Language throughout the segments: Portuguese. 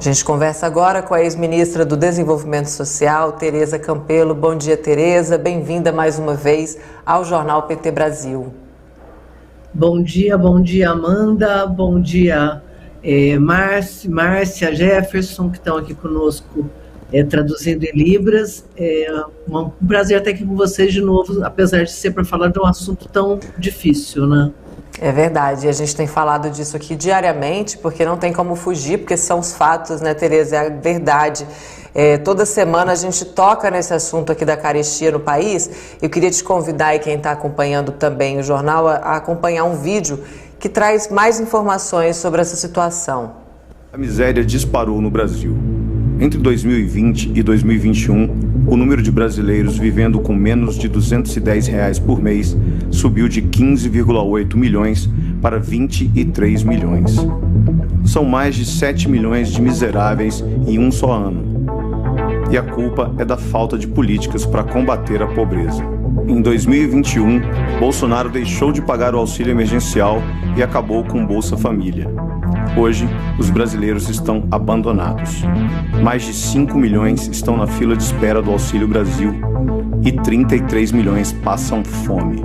A gente conversa agora com a ex-ministra do Desenvolvimento Social, Tereza Campelo. Bom dia, Tereza. Bem-vinda mais uma vez ao Jornal PT Brasil. Bom dia, Amanda. Bom dia, Márcia, Jefferson, que estão aqui conosco traduzindo em Libras. Um prazer estar aqui com vocês de novo, apesar de ser para falar de um assunto tão difícil, né? É verdade, a gente tem falado disso aqui diariamente, porque não tem como fugir, porque são os fatos, né, Tereza? É a verdade. Toda semana a gente toca nesse assunto aqui da carestia no país. Eu queria te convidar, e quem está acompanhando também o jornal, a acompanhar um vídeo que traz mais informações sobre essa situação. A miséria disparou no Brasil. Entre 2020 e 2021, o número de brasileiros vivendo com menos de R$ 210 por mês subiu de 15,8 milhões para 23 milhões. São mais de 7 milhões de miseráveis em um só ano. E a culpa é da falta de políticas para combater a pobreza. Em 2021, Bolsonaro deixou de pagar o auxílio emergencial e acabou com o Bolsa Família. Hoje, os brasileiros estão abandonados. Mais de 5 milhões estão na fila de espera do Auxílio Brasil e 33 milhões passam fome.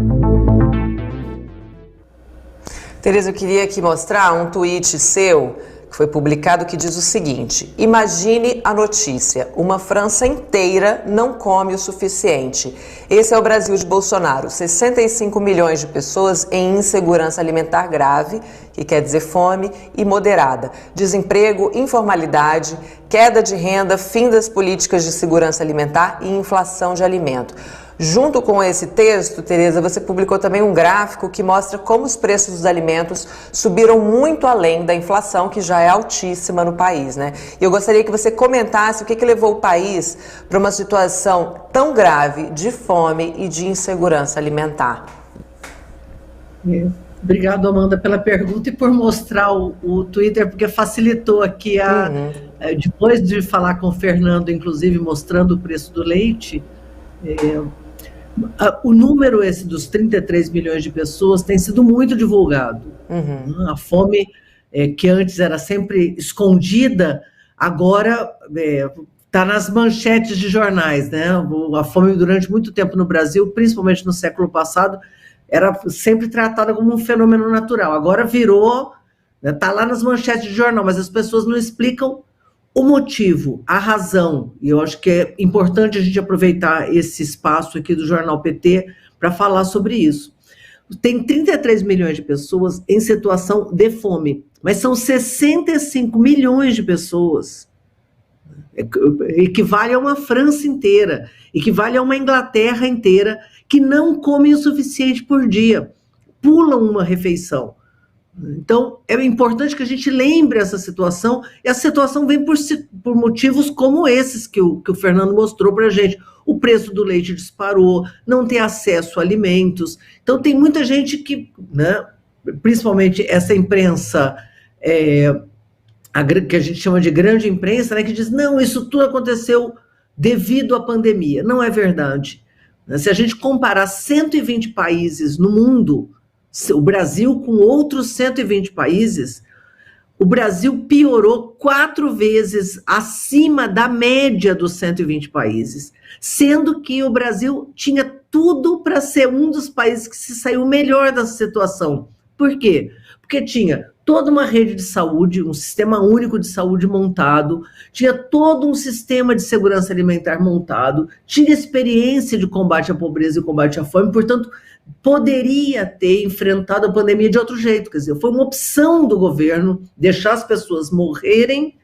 Tereza, eu queria aqui mostrar um tweet seu que foi publicado que diz o seguinte: imagine a notícia, uma França inteira não come o suficiente. Esse é o Brasil de Bolsonaro, 65 milhões de pessoas em insegurança alimentar grave, que quer dizer fome, e moderada, desemprego, informalidade, queda de renda, fim das políticas de segurança alimentar e inflação de alimento. Junto com esse texto, Tereza, você publicou também um gráfico que mostra como os preços dos alimentos subiram muito além da inflação, que já é altíssima no país, né? E eu gostaria que você comentasse o que levou o país para uma situação tão grave de fome e de insegurança alimentar. Obrigado, Amanda, pela pergunta e por mostrar o Twitter, porque facilitou aqui depois de falar com o Fernando, inclusive mostrando o preço do leite. O número esse dos 33 milhões de pessoas tem sido muito divulgado. A fome, que antes era sempre escondida, agora está nas manchetes de jornais, né? A fome durante muito tempo no Brasil, principalmente no século passado, era sempre tratada como um fenômeno natural. Agora virou, está lá nas manchetes de jornal, mas as pessoas não explicam o motivo, a razão, e eu acho que é importante a gente aproveitar esse espaço aqui do Jornal PT para falar sobre isso. Tem 33 milhões de pessoas em situação de fome, mas são 65 milhões de pessoas. Equivale a uma França inteira, equivale a uma Inglaterra inteira que não comem o suficiente por dia, pulam uma refeição. Então, é importante que a gente lembre essa situação, e a situação vem por motivos como esses que o Fernando mostrou para a gente. O preço do leite disparou, não tem acesso a alimentos. Então, tem muita gente que, né, principalmente essa imprensa, que a gente chama de grande imprensa, né, que diz, não, isso tudo aconteceu devido à pandemia. Não é verdade. Se a gente comparar 120 países no mundo, o Brasil com outros 120 países, o Brasil piorou 4 vezes acima da média dos 120 países, sendo que o Brasil tinha tudo para ser um dos países que se saiu melhor dessa situação. Por quê? Porque tinha toda uma rede de saúde, um sistema único de saúde montado, tinha todo um sistema de segurança alimentar montado, tinha experiência de combate à pobreza e combate à fome, portanto, poderia ter enfrentado a pandemia de outro jeito. Quer dizer, foi uma opção do governo deixar as pessoas morrerem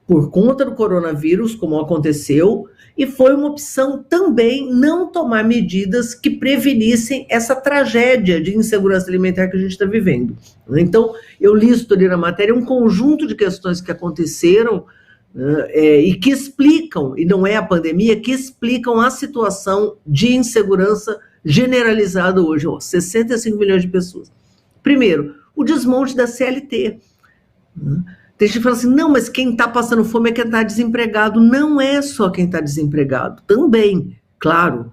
por conta do coronavírus, como aconteceu, e foi uma opção também não tomar medidas que prevenissem essa tragédia de insegurança alimentar que a gente está vivendo. Então, eu listo ali na matéria um conjunto de questões que aconteceram e que explicam, e não é a pandemia, que explicam a situação de insegurança generalizada hoje, 65 milhões de pessoas. Primeiro, o desmonte da CLT. Tem gente que fala assim, não, mas quem está passando fome é quem está desempregado. Não é só quem está desempregado, também, claro.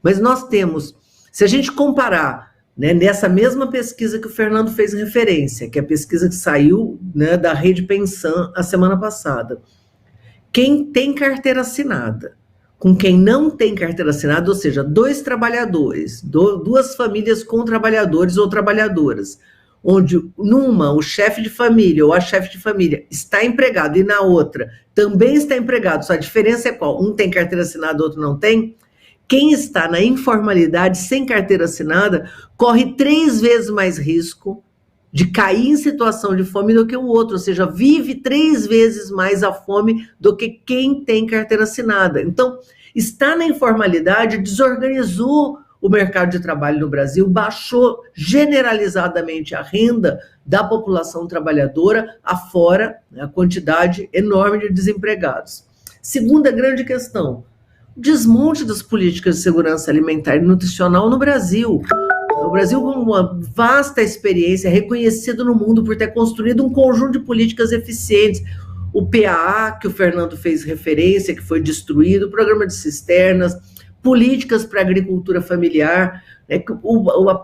Mas nós temos, se a gente comparar né, nessa mesma pesquisa que o Fernando fez referência, que é a pesquisa que saiu, né, da Rede Pensan a semana passada. Quem tem carteira assinada, com quem não tem carteira assinada, ou seja, dois trabalhadores, duas famílias com trabalhadores ou trabalhadoras, onde numa o chefe de família ou a chefe de família está empregado e na outra também está empregado, só a diferença é qual? Um tem carteira assinada, outro não tem. Quem está na informalidade sem carteira assinada corre 3 vezes mais risco de cair em situação de fome do que o outro, ou seja, vive 3 vezes mais a fome do que quem tem carteira assinada. Então, estar na informalidade desorganizou o mercado de trabalho no Brasil, baixou generalizadamente a renda da população trabalhadora, afora a quantidade enorme de desempregados. Segunda grande questão, desmonte das políticas de segurança alimentar e nutricional no Brasil. O Brasil, com uma vasta experiência, reconhecido no mundo por ter construído um conjunto de políticas eficientes. O PAA, que o Fernando fez referência, que foi destruído, o programa de cisternas, políticas para a agricultura familiar.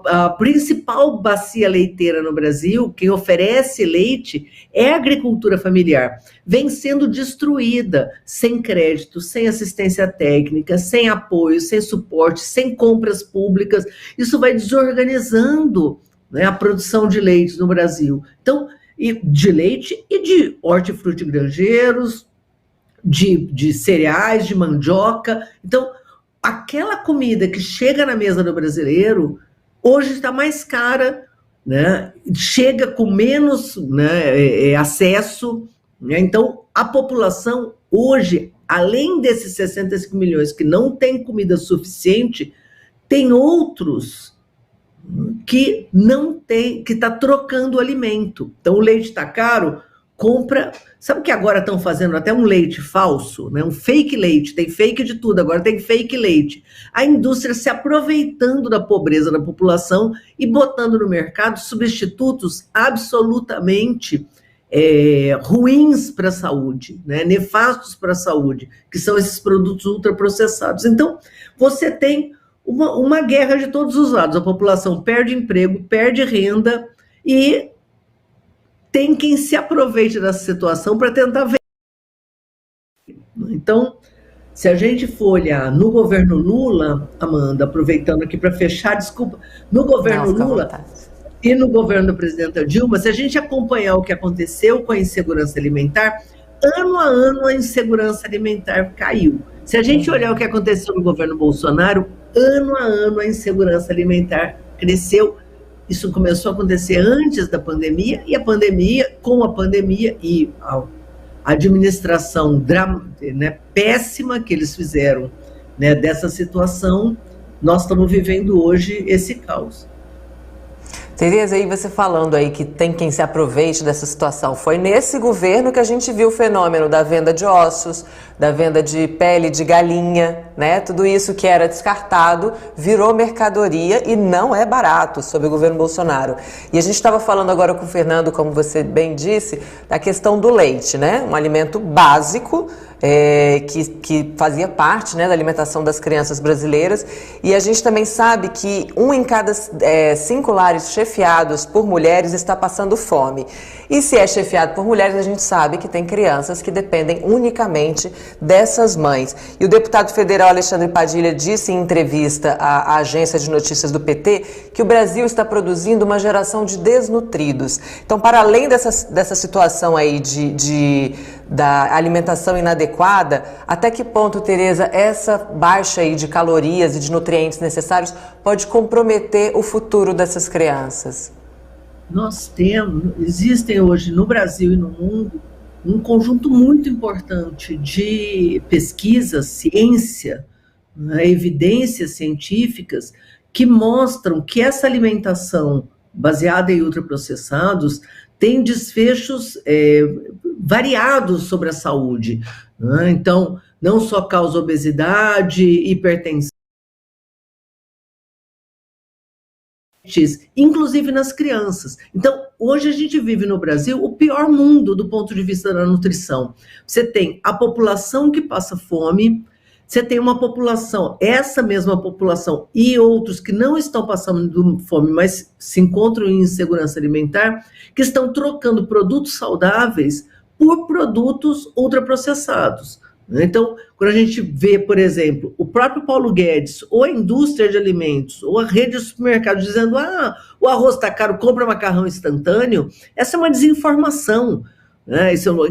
A principal bacia leiteira no Brasil, quem oferece leite, é a agricultura familiar. Vem sendo destruída, sem crédito, sem assistência técnica, sem apoio, sem suporte, sem compras públicas. Isso vai desorganizando, né, a produção de leite no Brasil. Então, de leite e de hortifruti grangeiros, de cereais, de mandioca. Então, aquela comida que chega na mesa do brasileiro, hoje está mais cara, né? Chega com menos, né, acesso. Né? Então, a população hoje, além desses 65 milhões que não tem comida suficiente, tem outros que não tem, que está trocando alimento. Então, o leite está caro, compra... Sabe que agora estão fazendo até um leite falso, né? Um fake leite, tem fake de tudo, agora tem fake leite. A indústria se aproveitando da pobreza da população e botando no mercado substitutos absolutamente ruins para a saúde, né? Nefastos para a saúde, que são esses produtos ultraprocessados. Então, você tem uma guerra de todos os lados. A população perde emprego, perde renda e tem quem se aproveite dessa situação para tentar ver. Então, se a gente for olhar no governo Lula, Amanda, aproveitando aqui para fechar, desculpa, no governo Lula e no governo da presidenta Dilma, se a gente acompanhar o que aconteceu com a insegurança alimentar, ano a ano a insegurança alimentar caiu. Se a gente olhar o que aconteceu no governo Bolsonaro, ano a ano a insegurança alimentar cresceu. Isso começou a acontecer antes da pandemia, e com a pandemia e a administração péssima que eles fizeram, né, dessa situação, nós estamos vivendo hoje esse caos. Tereza, aí você falando aí que tem quem se aproveite dessa situação, foi nesse governo que a gente viu o fenômeno da venda de ossos, da venda de pele de galinha, né? Tudo isso que era descartado virou mercadoria e não é barato sob o governo Bolsonaro. E a gente estava falando agora com o Fernando, como você bem disse, da questão do leite, né? Um alimento básico, que fazia parte, né, da alimentação das crianças brasileiras, e a gente também sabe que 1 em cada 5 lares chefiados por mulheres está passando fome. E se é chefiado por mulheres, a gente sabe que tem crianças que dependem unicamente dessas mães. E o deputado federal Alexandre Padilha disse em entrevista à agência de notícias do PT que o Brasil está produzindo uma geração de desnutridos. Então, para além dessa situação aí da alimentação inadequada, até que ponto, Tereza, essa baixa aí de calorias e de nutrientes necessários pode comprometer o futuro dessas crianças? Existem hoje no Brasil e no mundo um conjunto muito importante de pesquisas, ciência, né, evidências científicas que mostram que essa alimentação baseada em ultraprocessados tem desfechos variados sobre a saúde, né? Então, não só causa obesidade, hipertensão, inclusive nas crianças. Então, hoje a gente vive no Brasil o pior mundo do ponto de vista da nutrição. Você tem a população que passa fome, você tem uma população, essa mesma população e outros que não estão passando fome, mas se encontram em insegurança alimentar, que estão trocando produtos saudáveis por produtos ultraprocessados. Então, quando a gente vê, por exemplo, o próprio Paulo Guedes, ou a indústria de alimentos, ou a rede de supermercados dizendo, o arroz está caro, compra macarrão instantâneo, essa é uma desinformação.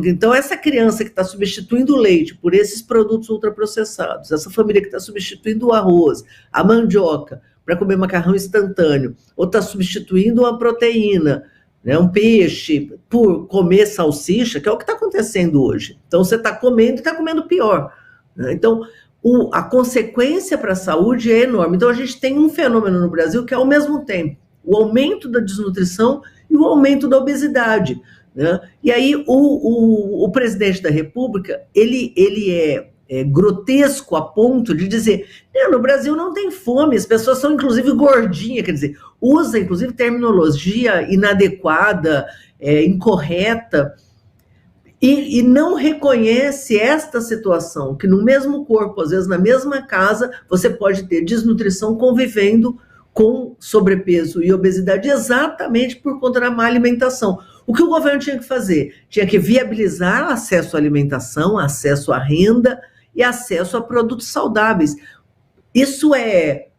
Então, essa criança que está substituindo o leite por esses produtos ultraprocessados, essa família que está substituindo o arroz, a mandioca, para comer macarrão instantâneo, ou está substituindo uma proteína, um peixe, por comer salsicha, que é o que está acontecendo hoje. Então, você está comendo e está comendo pior. Então, a consequência para a saúde é enorme. Então, a gente tem um fenômeno no Brasil que é, ao mesmo tempo, o aumento da desnutrição e o aumento da obesidade. E aí, o presidente da República, ele é grotesco a ponto de dizer, no Brasil não tem fome, as pessoas são inclusive gordinhas, quer dizer, usa inclusive terminologia inadequada, incorreta, e não reconhece esta situação, que no mesmo corpo, às vezes na mesma casa, você pode ter desnutrição convivendo com sobrepeso e obesidade exatamente por conta da má alimentação. O que o governo tinha que fazer? Tinha que viabilizar acesso à alimentação, acesso à renda, e acesso a produtos saudáveis. Isso é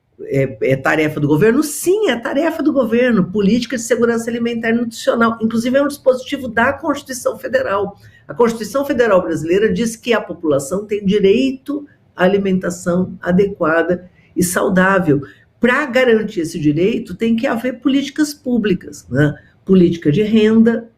tarefa do governo? Sim, é tarefa do governo. Política de segurança alimentar e nutricional. Inclusive, é um dispositivo da Constituição Federal. A Constituição Federal brasileira diz que a população tem direito à alimentação adequada e saudável. Para garantir esse direito, tem que haver políticas públicas, política de renda,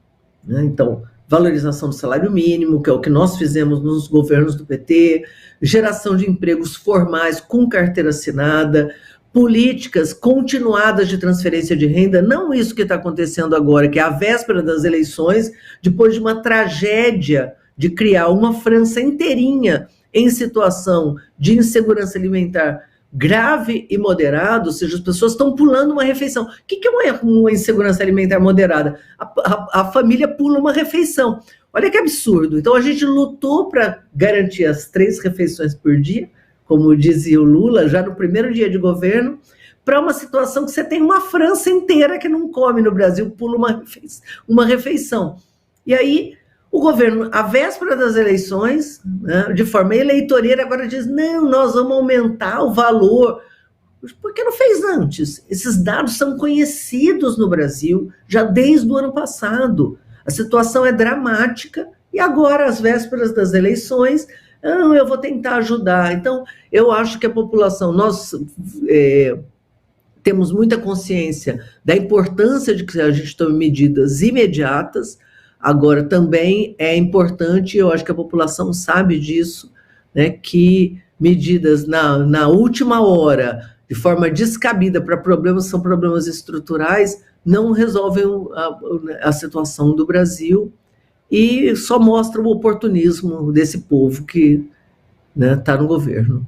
então, valorização do salário mínimo, que é o que nós fizemos nos governos do PT, geração de empregos formais com carteira assinada, políticas continuadas de transferência de renda, não isso que está acontecendo agora, que é a véspera das eleições, depois de uma tragédia de criar uma França inteirinha em situação de insegurança alimentar grave e moderado, ou seja, as pessoas estão pulando uma refeição. O que é uma insegurança alimentar moderada? A família pula uma refeição. Olha que absurdo. Então, a gente lutou para garantir as 3 refeições por dia, como dizia o Lula, já no primeiro dia de governo, para uma situação que você tem uma França inteira que não come no Brasil, pula uma refeição. E aí, o governo, à véspera das eleições, de forma eleitoreira, agora diz, não, nós vamos aumentar o valor. Por que não fez antes? Esses dados são conhecidos no Brasil já desde o ano passado. A situação é dramática e agora, às vésperas das eleições, eu vou tentar ajudar. Então, eu acho que a população, nós temos muita consciência da importância de que a gente tome medidas imediatas. Agora, também é importante, eu acho que a população sabe disso, que medidas na última hora, de forma descabida para problemas que são problemas estruturais, não resolvem a situação do Brasil e só mostram o oportunismo desse povo que está no governo.